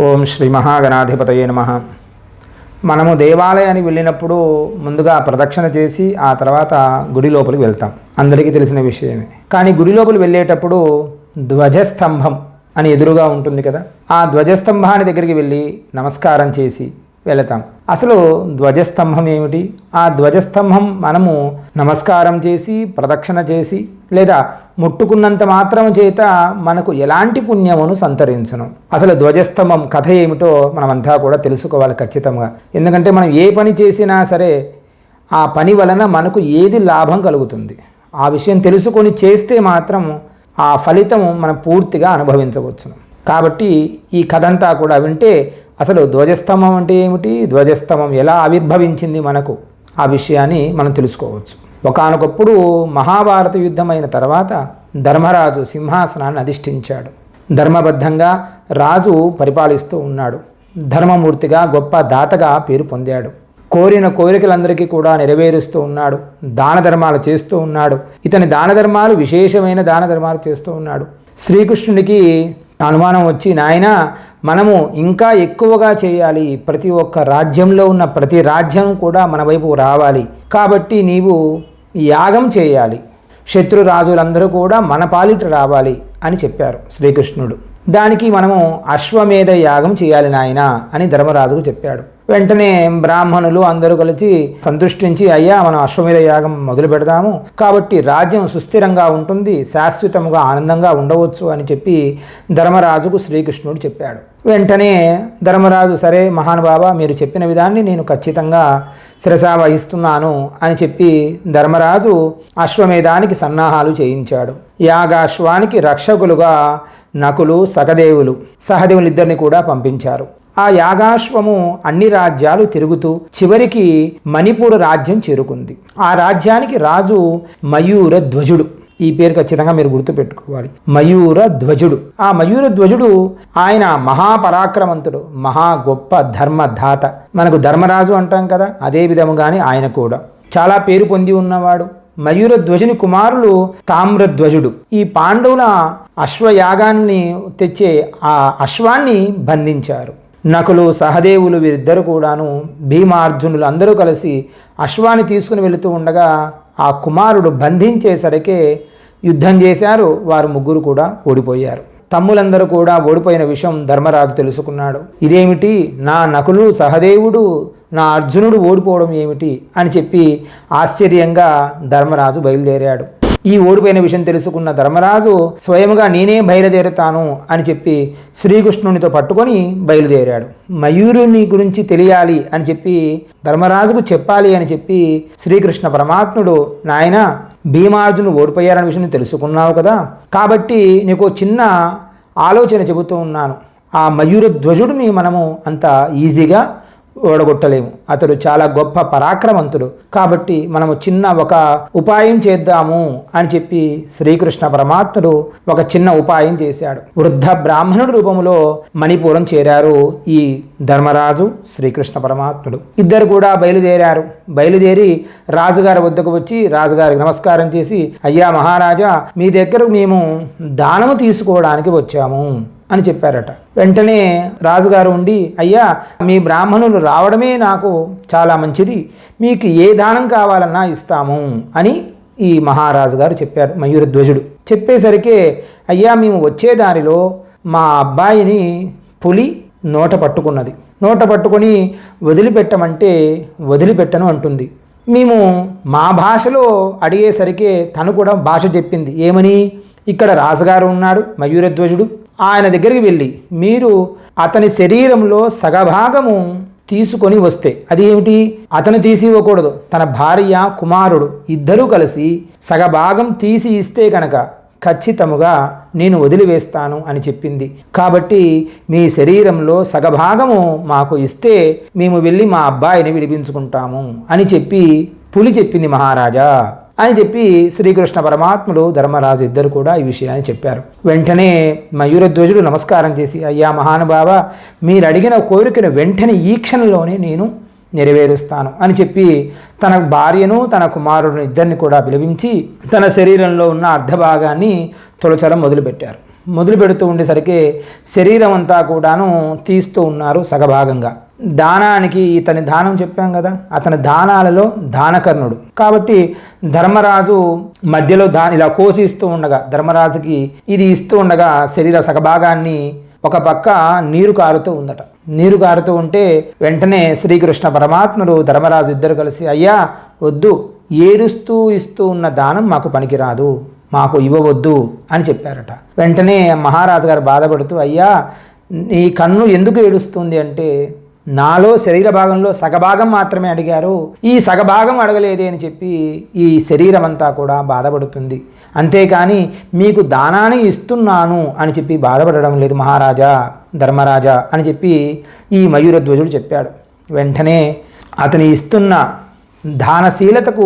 ఓం శ్రీ మహాగణాధిపతయే నమః. మనము దేవాలయానికి వెళ్ళినప్పుడు ముందుగా ప్రదక్షిణ చేసి ఆ తర్వాత గుడి లోపలికి వెళ్తాం, అందరికీ తెలిసిన విషయమే. కానీ గుడి లోపలికి వెళ్ళేటప్పుడు ధ్వజస్తంభం అని ఎదురుగా ఉంటుంది కదా, ఆ ధ్వజస్తంభాన్ని దగ్గరికి వెళ్ళి నమస్కారం చేసి వెళతాం. అసలు ధ్వజస్తంభం ఏమిటి? ఆ ధ్వజస్తంభం మనము నమస్కారం చేసి ప్రదక్షిణ చేసి లేదా ముట్టుకున్నంత మాత్రం చేత మనకు ఎలాంటి పుణ్యమును సంతరించును. అసలు ధ్వజస్తంభం కథ ఏమిటో మనమంతా కూడా తెలుసుకోవాలి ఖచ్చితంగా. ఎందుకంటే మనం ఏ పని చేసినా సరే ఆ పని వలన మనకు ఏది లాభం కలుగుతుంది, ఆ విషయం తెలుసుకొని చేస్తే మాత్రం ఆ ఫలితము మనం పూర్తిగా అనుభవించవచ్చును. కాబట్టి ఈ కథ అంతా కూడా వింటే అసలు ధ్వజస్తంభం అంటే ఏమిటి, ధ్వజస్తంభం ఎలా ఆవిర్భవించింది మనకు, ఆ విషయాన్ని మనం తెలుసుకోవచ్చు. ఒకానొకప్పుడు మహాభారత యుద్ధమైన తర్వాత ధర్మరాజు సింహాసనాన్ని అధిష్ఠించాడు. ధర్మబద్ధంగా రాజు పరిపాలిస్తూ ఉన్నాడు. ధర్మమూర్తిగా గొప్ప దాతగా పేరు పొందాడు. కోరిన కోరికలందరికీ కూడా నెరవేరుస్తూ ఉన్నాడు. దాన ధర్మాలు చేస్తూ ఉన్నాడు. ఇతని దాన ధర్మాలు విశేషమైన దాన ధర్మాలు చేస్తూ ఉన్నాడు. శ్రీకృష్ణుడికి అనుమానం వచ్చి, నాయన మనము ఇంకా ఎక్కువగా చేయాలి, ప్రతి ఒక్క రాజ్యంలో ఉన్న ప్రతి రాజ్యం కూడా మన వైపు రావాలి, కాబట్టి నీవు యాగం చేయాలి, శత్రు రాజులందరూ కూడా మన పాలిట రావాలి అని చెప్పారు శ్రీకృష్ణుడు. దానికి మనము అశ్వమేధ యాగం చేయాలి నాయన అని ధర్మరాజుకు చెప్పాడు. వెంటనే బ్రాహ్మణులు అందరూ కలిసి సంతుష్టించి, అయ్యా మనం అశ్వమేధ యాగం మొదలు పెడదాము, కాబట్టి రాజ్యం సుస్థిరంగా ఉంటుంది, శాశ్వతముగా ఆనందంగా ఉండవచ్చు అని చెప్పి ధర్మరాజుకు శ్రీకృష్ణుడు చెప్పాడు. వెంటనే ధర్మరాజు, సరే మహానుభావ, మీరు చెప్పిన విధాన్ని నేను ఖచ్చితంగా శిరసా వహిస్తున్నాను అని చెప్పి ధర్మరాజు అశ్వమేధానికి సన్నాహాలు చేయించాడు. యాగాశ్వానికి రక్షకులుగా నకులు సహదేవులు ఇద్దరిని కూడా పంపించారు. ఆ యాగాశ్వము అన్ని రాజ్యాలు తిరుగుతూ చివరికి మణిపూర్ రాజ్యం చేరుకుంది. ఆ రాజ్యానికి రాజు మయూర ధ్వజుడు. ఈ పేరు ఖచ్చితంగా మీరు గుర్తుపెట్టుకోవాలి, మయూర ధ్వజుడు. ఆ మయూర ధ్వజుడు ఆయన మహాపరాక్రమంతుడు, మహా గొప్ప ధర్మదాత. మనకు ధర్మరాజు అంటాం కదా, అదే విధముగానే ఆయన కూడా చాలా పేరు పొంది ఉన్నవాడు. మయూర ధ్వజుని కుమారులు తామ్రధ్వజుడు. ఈ పాండవుల అశ్వయాగాన్ని తెచ్చే ఆ అశ్వాన్ని బంధించారు. నకులు సహదేవులు వీరిద్దరు కూడాను భీమార్జునులు అందరూ కలిసి అశ్వాన్ని తీసుకుని వెళుతూ ఉండగా ఆ కుమారుడు బంధించేసరికే యుద్ధం చేశారు. వారు ముగ్గురు కూడా ఓడిపోయారు. తమ్ములందరూ కూడా ఓడిపోయిన విషయం ధర్మరాజు తెలుసుకున్నాడు. ఇదేమిటి, నా నకులు సహదేవుడు నా అర్జునుడు ఓడిపోవడం ఏమిటి అని చెప్పి ఆశ్చర్యంగా ధర్మరాజు బయలుదేరాడు. ఈ ఓడిపోయిన విషయం తెలుసుకున్న ధర్మరాజు స్వయంగా నేనే బయలుదేరుతాను అని చెప్పి శ్రీకృష్ణునితో పట్టుకొని బయలుదేరాడు. మయూరుని గురించి తెలియాలి అని చెప్పి ధర్మరాజుకు చెప్పాలి అని చెప్పి శ్రీకృష్ణ పరమాత్ముడు, నాయన భీమార్జును ఓడిపోయారనే విషయం తెలుసుకున్నావు కదా, కాబట్టి నీకు చిన్న ఆలోచన చెబుతూ ఉన్నాను. ఆ మయూర ధ్వజుడిని మనము అంత ఈజీగా ఓడగొట్టలేము, అతడు చాలా గొప్ప పరాక్రమంతుడు, కాబట్టి మనము చిన్న ఒక ఉపాయం చేద్దాము అని చెప్పి శ్రీకృష్ణ పరమాత్ముడు ఒక చిన్న ఉపాయం చేశాడు. వృద్ధ బ్రాహ్మణుడి రూపంలో మణిపురం చేరారు ఈ ధర్మరాజు శ్రీకృష్ణ పరమాత్ముడు. ఇద్దరు కూడా బయలుదేరి రాజుగారి వద్దకు వచ్చి రాజుగారికి నమస్కారం చేసి, అయ్యా మహారాజా, మీ దగ్గర మేము దానము తీసుకోవడానికి వచ్చాము అని చెప్పారట. వెంటనే రాజుగారు ఉండి, అయ్యా మీ బ్రాహ్మణులు రావడమే నాకు చాలా మంచిది, మీకు ఏ దానం కావాలన్నా ఇస్తాము అని ఈ మహారాజు గారు చెప్పారు. మయూరధ్వజుడు చెప్పేసరికి, అయ్యా మేము వచ్చే దారిలో మా అబ్బాయిని పులి నోట పట్టుకొని వదిలిపెట్టమంటే వదిలిపెట్టను అంటుంది. మేము మా భాషలో అడిగేసరికి తను కూడా భాష చెప్పింది. ఏమని, ఇక్కడ రాజుగారు ఉన్నాడు మయూరధ్వజుడు, ఆయన దగ్గరికి వెళ్ళి మీరు అతని శరీరంలో సగభాగము తీసుకొని వస్తే, అది ఏమిటి, అతను తీసి ఇవ్వకూడదు, తన భార్య కుమారుడు ఇద్దరూ కలిసి సగభాగం తీసి ఇస్తే కనుక ఖచ్చితముగా నేను వదిలివేస్తాను అని చెప్పింది. కాబట్టి మీ శరీరంలో సగభాగము మాకు ఇస్తే మేము వెళ్ళి మా అబ్బాయిని విడిపించుకుంటాము అని చెప్పి పులి చెప్పింది మహారాజా అని చెప్పి శ్రీకృష్ణ పరమాత్ముడు ధర్మరాజు ఇద్దరు కూడా ఈ విషయాన్ని చెప్పారు. వెంటనే మయూరధ్వజుడు నమస్కారం చేసి, అయ్యా మహానుభావ, మీరు అడిగిన కోరికను వెంటనే ఈ క్షణంలోనే నేను నెరవేరుస్తాను అని చెప్పి తన భార్యను తన కుమారుడిని ఇద్దరిని కూడా పిలిపించి తన శరీరంలో ఉన్న అర్ధభాగాన్ని తొలచడం మొదలుపెట్టారు. మొదలు పెడుతూ ఉండేసరికి శరీరం అంతా కూడాను తీస్తూ ఉన్నారు సగభాగంగా. దానానికి ఇతని దానం చెప్పాం కదా, అతని దానాలలో దానకర్ణుడు కాబట్టి ధర్మరాజు మధ్యలో ఇలా కోసి ఇస్తూ ఉండగా, ధర్మరాజుకి ఇది ఇస్తూ ఉండగా శరీర సగభాగాన్ని ఒక పక్క నీరు కారుతూ ఉందట. నీరు కారుతూ ఉంటే వెంటనే శ్రీకృష్ణ పరమాత్ముడు ధర్మరాజు ఇద్దరు కలిసి, అయ్యా వద్దు, ఏడుస్తూ ఇస్తూ ఉన్న దానం మాకు పనికిరాదు, మాకు ఇవ్వవద్దు అని చెప్పారట. వెంటనే మహారాజు గారు బాధపడుతూ, అయ్యా నీ కన్ను ఎందుకు ఏడుస్తుంది అంటే, నాలో శరీర భాగంలో సగభాగం మాత్రమే అడిగారు, ఈ సగభాగం అడగలేదే అని చెప్పి ఈ శరీరం అంతా కూడా బాధపడుతుంది, అంతేకాని మీకు దానాన్ని ఇస్తున్నాను అని చెప్పి బాధపడడం లేదు మహారాజా, ధర్మరాజా అని చెప్పి ఈ మయూరధ్వజుడు చెప్పాడు. వెంటనే అతని ఇస్తున్న దానశీలతకు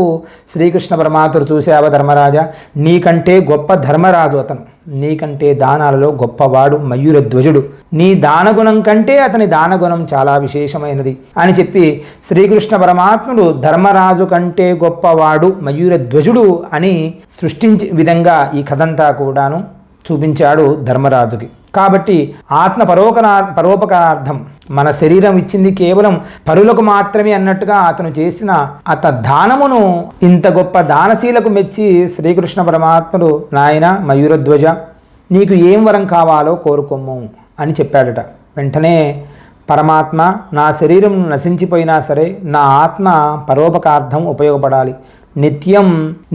శ్రీకృష్ణ పరమాత్ముడు, చూసావా ధర్మరాజా, నీకంటే గొప్ప ధర్మరాజు అతను, నీకంటే దానాలలో గొప్పవాడు మయూరధ్వజుడు, నీ దానగుణం కంటే అతని దానగుణం చాలా విశేషమైనది అని చెప్పి శ్రీకృష్ణ పరమాత్ముడు ధర్మరాజు కంటే గొప్పవాడు మయూరధ్వజుడు అని సృష్టించే విధంగా ఈ కథంతా కూడాను చూపించాడు ధర్మరాజుకి. కాబట్టి ఆత్మ పరోపకారార్థం మన శరీరం ఇచ్చింది కేవలం పరులకు మాత్రమే అన్నట్టుగా అతను చేసిన దానమును ఇంత గొప్ప దానశీలకు మెచ్చి శ్రీకృష్ణ పరమాత్ముడు, నాయన మయూరధ్వజ, నీకు ఏం వరం కావాలో కోరుకోము అని చెప్పాడట. వెంటనే పరమాత్మ, నా శరీరం నశించిపోయినా సరే నా ఆత్మ పరోపకార్థం ఉపయోగపడాలి, నిత్యం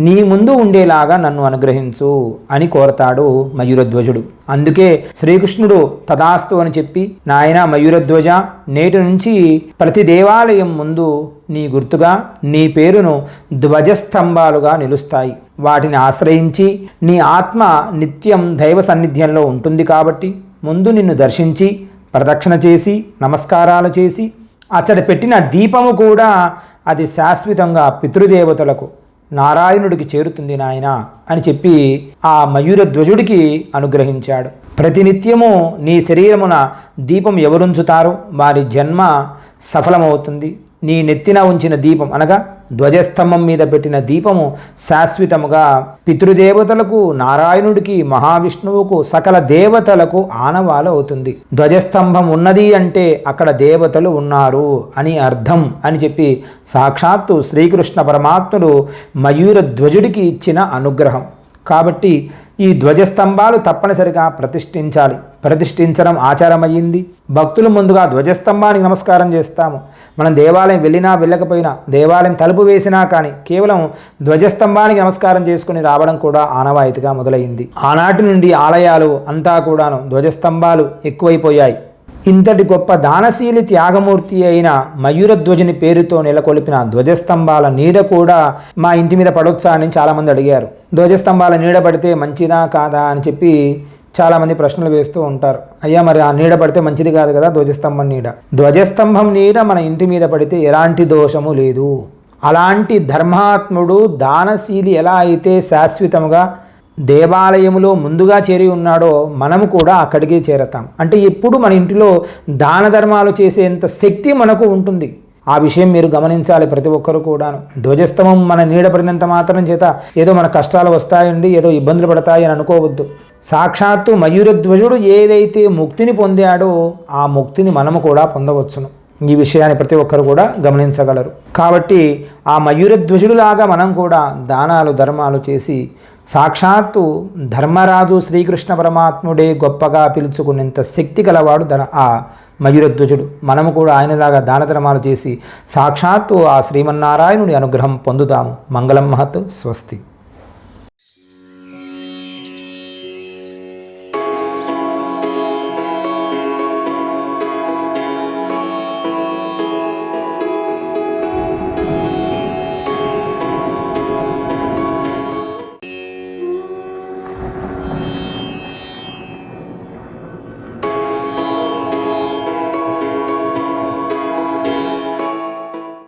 నీ ముందు ఉండేలాగా నన్ను అనుగ్రహించు అని కోరతాడు మయూరధ్వజుడు. అందుకే శ్రీకృష్ణుడు తదాస్తు అని చెప్పి, నాయన మయూరధ్వజ, నేటి నుంచి ప్రతి దేవాలయం ముందు నీ గుర్తుగా నీ పేరును ధ్వజస్తంభాలుగా నిలుస్తాయి, వాటిని ఆశ్రయించి నీ ఆత్మ నిత్యం దైవ సన్నిధ్యంలో ఉంటుంది కాబట్టి ముందు నిన్ను దర్శించి ప్రదక్షిణ చేసి నమస్కారాలు చేసి అచ్చట పెట్టిన దీపము కూడా అది శాశ్వతంగా పితృదేవతలకు నారాయణుడికి చేరుతుంది నాయన అని చెప్పి ఆ మయూరధ్వజుడికి అనుగ్రహించాడు. ప్రతినిత్యము నీ శరీరమున దీపం ఎవరుంచుతారో వారి జన్మ సఫలమవుతుంది. నీ నెత్తిన ఉంచిన దీపం అనగా ధ్వజస్తంభం మీద పెట్టిన దీపము శాశ్వతముగా పితృదేవతలకు, నారాయణుడికి, మహావిష్ణువుకు, సకల దేవతలకు ఆనవాలు అవుతుంది. ధ్వజస్తంభం ఉన్నది అంటే అక్కడ దేవతలు ఉన్నారు అని అర్థం అని చెప్పి సాక్షాత్తు శ్రీకృష్ణ పరమాత్ముడు మయూరధ్వజుడికి ఇచ్చిన అనుగ్రహం. కాబట్టి ఈ ధ్వజస్తంభాలు తప్పనిసరిగా ప్రతిష్ఠించాలి. ప్రతిష్ఠించడం ఆచారమయ్యింది. భక్తులు ముందుగా ధ్వజస్తంభానికి నమస్కారం చేస్తాము. మనం దేవాలయం వెళ్ళినా వెళ్ళకపోయినా, దేవాలయం తలుపు వేసినా కానీ కేవలం ధ్వజస్తంభానికి నమస్కారం చేసుకుని రావడం కూడా ఆనవాయితీగా మొదలైంది. ఆనాటి నుండి ఆలయాలు అంతా కూడాను ధ్వజస్తంభాలు ఎక్కువైపోయాయి. ఇంతటి గొప్ప దానశీలి త్యాగమూర్తి అయిన మయూరధ్వజుని పేరుతో నెలకొల్పిన ధ్వజస్తంభాల నీడ కూడా మా ఇంటి మీద పడొచ్చా అని చాలామంది అడిగారు. ధ్వజస్తంభాల నీడ పడితే మంచిదా కాదా అని చెప్పి చాలామంది ప్రశ్నలు వేస్తూ ఉంటారు. అయ్యా మరి ఆ నీడ పడితే మంచిది కాదు కదా ధ్వజస్తంభం నీడ. ధ్వజస్తంభం నీడ మన ఇంటి మీద పడితే ఎలాంటి దోషము లేదు. అలాంటి ధర్మాత్ముడు దానశీలి ఎలా అయితే శాశ్వతముగా దేవాలయములో ముందుగా చేరి ఉన్నాడో మనము కూడా అక్కడికి చేరతాం. అంటే ఎప్పుడు మన ఇంటిలో దాన ధర్మాలు చేసేంత శక్తి మనకు ఉంటుంది. ఆ విషయం మీరు గమనించాలి ప్రతి ఒక్కరు కూడాను. ధ్వజస్తంభం మన నీడ పడినంత మాత్రం చేత ఏదో మన కష్టాలు వస్తాయండి, ఏదో ఇబ్బందులు పడతాయి అని అనుకోవద్దు. సాక్షాత్తు మయూరధ్వజుడు ఏదైతే ముక్తిని పొందాడో ఆ ముక్తిని మనము కూడా పొందవచ్చును. ఈ విషయాన్ని ప్రతి ఒక్కరు కూడా గమనించగలరు. కాబట్టి ఆ మయూరధ్వజుడులాగా మనం కూడా దానాలు ధర్మాలు చేసి సాక్షాత్తు ధర్మరాజు శ్రీకృష్ణ పరమాత్ముడే గొప్పగా పిలుచుకునేంత శక్తి గలవాడు ఆ మయూరధ్వజుడు. మనము కూడా ఆయనలాగా దాన ధర్మాలు చేసి సాక్షాత్తు ఆ శ్రీమన్నారాయణుడి అనుగ్రహం పొందుతాము. మంగళం మహత్. స్వస్తి.